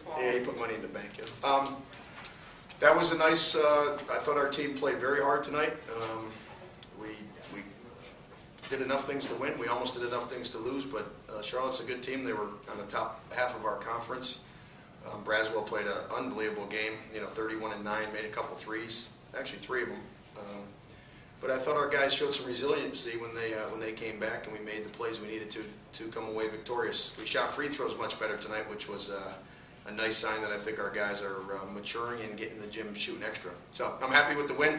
baseball? Yeah, he put money in the bank, yeah. That was a nice, I thought our team played very hard tonight. We did enough things to win. We almost did enough things to lose, but Charlotte's a good team. They were on the top half of our conference. Braswell played an unbelievable game, 31-9, made a couple threes, actually 3 of them. But I thought our guys showed some resiliency when they came back, and we made the plays we needed to come away victorious. We shot free throws much better tonight, which was a nice sign that I think our guys are maturing and getting in the gym shooting extra. So I'm happy with the win.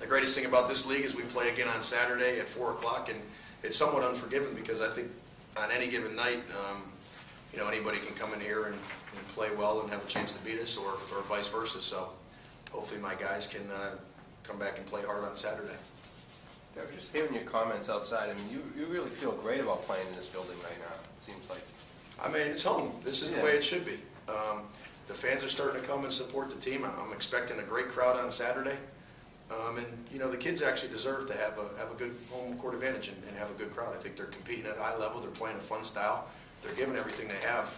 The greatest thing about this league is we play again on Saturday at 4 o'clock, and it's somewhat unforgiving because I think on any given night, anybody can come in here and play well and have a chance to beat us, or vice versa. So hopefully my guys can come back and play hard on Saturday. Derek, just hearing your comments outside, I mean, you really feel great about playing in this building right now, it seems like. I mean, it's home. This is the way it should be. The fans are starting to come and support the team. I'm expecting a great crowd on Saturday. And the kids actually deserve to have a good home court advantage and have a good crowd. I think they're competing at a high level. They're playing a fun style. They're giving everything they have.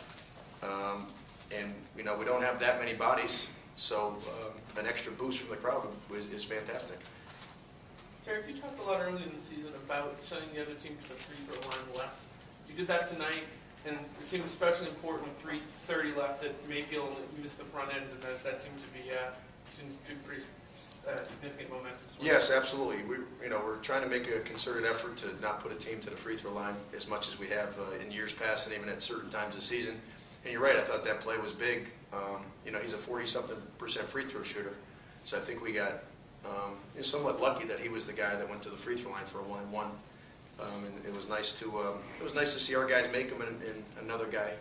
And we don't have that many bodies, so an extra boost from the crowd is fantastic. Derek, you talked a lot early in the season about sending the other team to the free throw line less. You did that tonight, and it seemed especially important with 3:30 left at Mayfield and missed the front end, and that seems to be pretty significant momentum. Yes, absolutely. We're trying to make a concerted effort to not put a team to the free throw line as much as we have in years past, and even at certain times of the season. And you're right, I thought that play was big. He's a 40-something% free throw shooter, so I think we got somewhat lucky that he was the guy that went to the free throw line for a 1-and-1. And it was nice to see our guys make them and another guy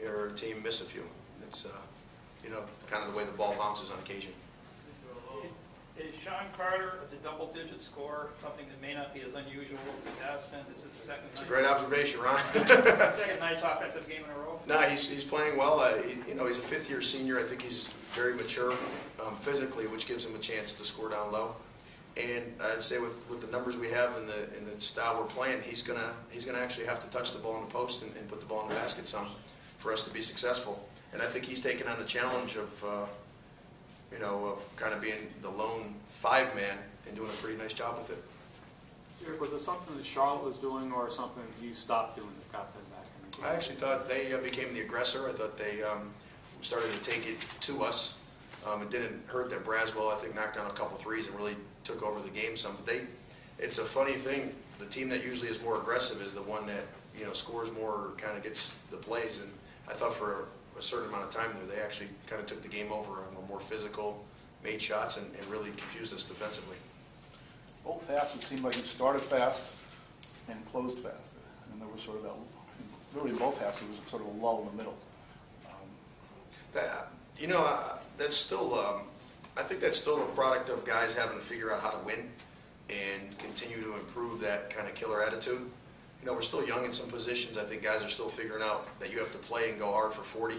or team miss a few. It's kind of the way the ball bounces on occasion. Is Sean Carter as a double-digit scorer something that may not be as unusual as it has been? This is the second night. It's a great observation, Ron. Second nice offensive game in a row. No, he's playing well. He's a fifth-year senior. I think he's very mature physically, which gives him a chance to score down low. And I'd say with the numbers we have and the style we're playing, he's gonna actually have to touch the ball in the post and put the ball in the basket some for us to be successful. And I think he's taken on the challenge of kind of being the lone 5-man and doing a pretty nice job with it. Derek, was it something that Charlotte was doing or something that you stopped doing that got them back in the game? I actually thought they became the aggressor. I thought they started to take it to us. It didn't hurt that Braswell, I think, knocked down a couple threes and really took over the game some. But it's a funny thing. The team that usually is more aggressive is the one that scores more or kind of gets the plays. And I thought for a certain amount of time there, they actually kind of took the game over and were more physical, made shots, and really confused us defensively. Both halves, it seemed like you started fast and closed fast. And there was sort of that, really in both halves, it was sort of a lull in the middle. That's still, I think that's still a product of guys having to figure out how to win and continue to improve that kind of killer attitude. We're still young in some positions. I think guys are still figuring out that you have to play and go hard for 40.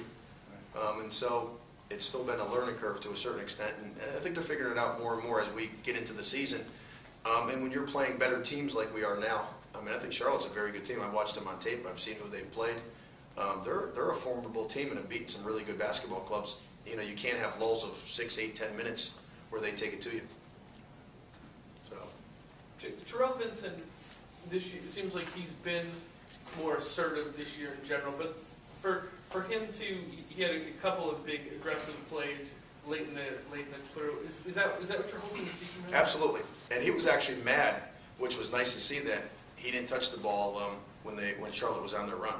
And so it's still been a learning curve to a certain extent. And I think they're figuring it out more and more as we get into the season. And when you're playing better teams like we are now, I think Charlotte's a very good team. I've watched them on tape. I've seen who they've played. They're a formidable team and have beaten some really good basketball clubs. You can't have lulls of 6, 8, 10 minutes where they take it to you. So, Terrell Vincent, this year, it seems like he's been more assertive this year in general, but for him he had a couple of big aggressive plays late in the quarter. Is that what you're hoping to see from him? Absolutely, and he was actually mad, which was nice to see that he didn't touch the ball when Charlotte was on their run.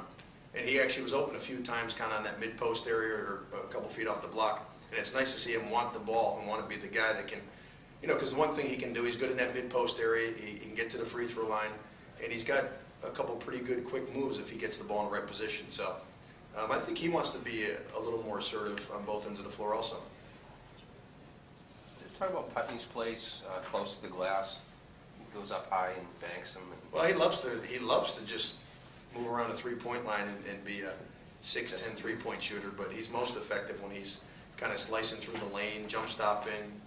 And he actually was open a few times kind of on that mid-post area or a couple feet off the block. And it's nice to see him want the ball and want to be the guy that can, because the one thing he can do, he's good in that mid-post area. He can get to the free throw line. And he's got a couple pretty good quick moves if he gets the ball in the right position. So I think he wants to be a little more assertive on both ends of the floor also. Let's talk about Putney's plays close to the glass. He goes up high and banks them. Well, he loves to just move around the three-point line and be a 6'10" three-point shooter, but he's most effective when he's kind of slicing through the lane, jump stopping,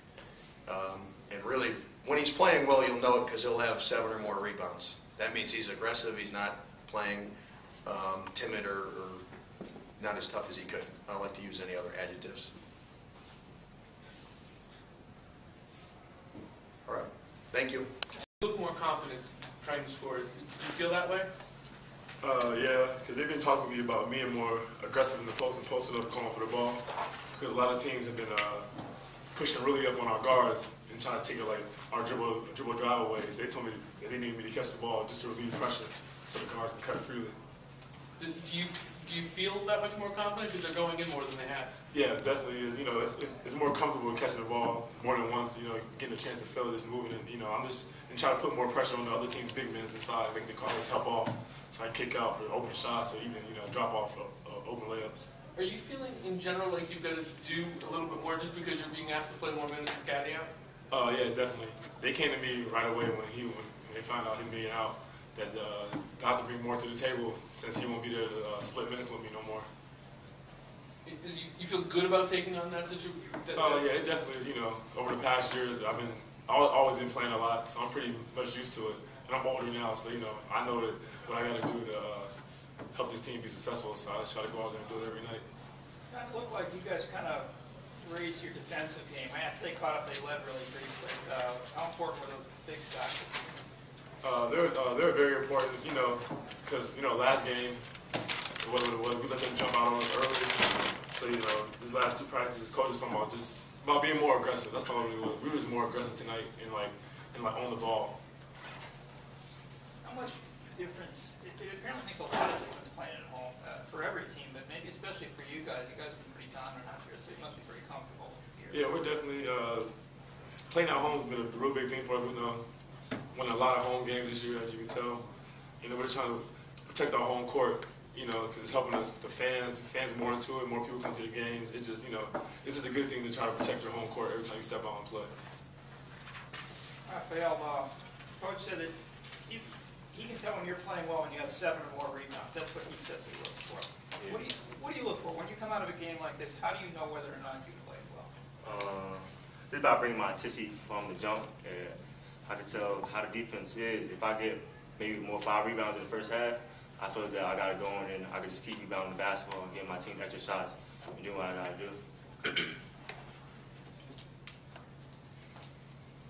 and really, when he's playing well, you'll know it because he'll have 7 or more rebounds. That means he's aggressive. He's not playing timid or not as tough as he could. I don't like to use any other adjectives. All right, thank you. You look more confident trying to score. Do you feel that way? Yeah, because they've been talking to me about being more aggressive in the post and posting up, calling for the ball. Because a lot of teams have been pushing really up on our guards and trying to take it like our dribble drive away. So they told me that they needed me to catch the ball just to relieve pressure so the guards can cut freely. Do you feel that much more confident because they're going in more than they have? Yeah, it definitely is. You know, it's more comfortable catching the ball more than once. You know, getting a chance to feel it, just moving it. You know, I'm just trying to put more pressure on the other team's big men inside, make the guards help off, so I can kick out for open shots or even drop off open layups. Are you feeling in general like you've got to do a little bit more just because you're being asked to play more minutes for caddy out? Yeah, definitely. They came to me right away when they found out him being out that I have to bring more to the table since he won't be there to split minutes with me no more. You feel good about taking on that situation? Yeah, it definitely is. You know, over the past years, I've always been playing a lot, so I'm pretty much used to it. And I'm older now, so I know that what I got to do to help this team be successful. So I just try to go out there and do it every night. It looked like you guys kind of raised your defensive game. After they caught up, they led really briefly. How important were the big stocks? They're very important, because last game, we let them jump out on us early. So these last two practices, coach was talking about being more aggressive. That's all we were. We were just more aggressive tonight and on the ball. How much difference? It apparently makes a lot of difference playing at home for every team, but maybe especially for you guys. You guys have been pretty dominant out here, so you must be pretty comfortable here. Yeah, we're definitely playing at home has been a real big thing for us. We won a lot of home games this year, as you can tell. We're trying to protect our home court. Because it's helping us, the fans are more into it, more people come to the games. It's just, it's just a good thing to try to protect your home court every time you step out and play. Raphiael, coach said that he can tell when you're playing well when you have 7 or more rebounds. That's what he says he looks for. Yeah. What do you look for when you come out of a game like this? How do you know whether or not you played well? It's about bringing my intensity from the jump. I can tell how the defense is. If I get maybe more 5 rebounds in the first half, I feel that I got it going, and I can just keep rebounding the basketball and getting my team extra shots and doing what I got to do.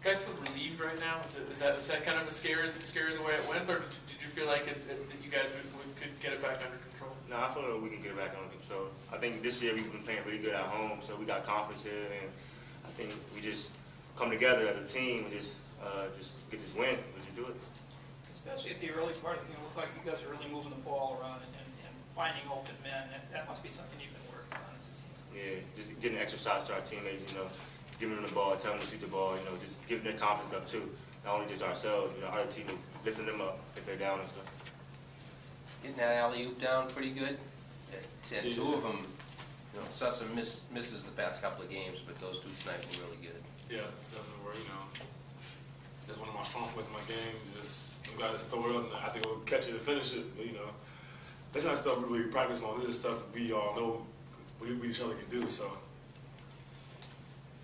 You guys feel relieved right now? Is that kind of scary the way it went, or did you feel like that you guys could get it back under control? No, I feel like we can get it back under control. I think this year we've been playing really good at home, so we got confidence here, and I think we just come together as a team and just get this win. We just do it. Especially at the early part of the game, it looked like you guys are really moving the ball around and finding open men. That must be something you've been working on as a team. Yeah, just getting extra shots to our teammates, giving them the ball, telling them to shoot the ball, just giving their confidence up too. Not only just ourselves, our other team, lifting them up if they're down and stuff. Getting that alley-oop down pretty good. Yeah, 2 of them, saw some misses the past couple of games, but those 2 tonight were really good. Yeah, definitely were, that's one of my strong points in my game. Just them guys throw it up, and I think we'll catch it and finish it. But that's not stuff we really practice on. This is stuff we all know what each other can do. So,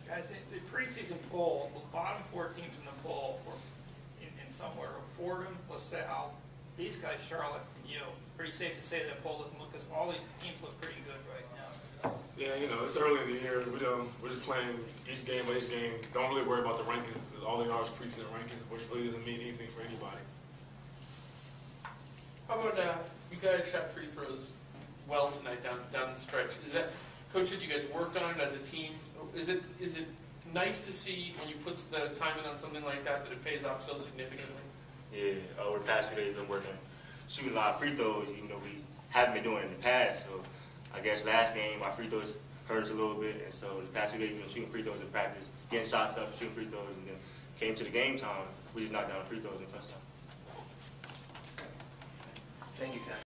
guys, the preseason poll, the bottom 4 teams in the poll in somewhere Fordham, LaSalle, these guys, Charlotte, and you. Pretty safe to say that poll doesn't look, because all these teams look pretty good right now. Yeah, it's early in the year. We're just playing each game by each game. Don't really worry about the rankings, because all they are is preseason rankings, which really doesn't mean anything for anybody. How about you guys shot free throws well tonight down the stretch? Is that, Coach said you guys worked on it as a team? Is it nice to see when you put the time in on something like that it pays off so significantly? Yeah, over the past few days, we've been working, shooting a lot of free throws. We haven't been doing it in the past. So I guess last game our free throws hurt us a little bit, and so the past few days we've been shooting free throws in practice, getting shots up, shooting free throws, and then came to the game time, we just knocked down free throws and touchdown. Thank you, guys.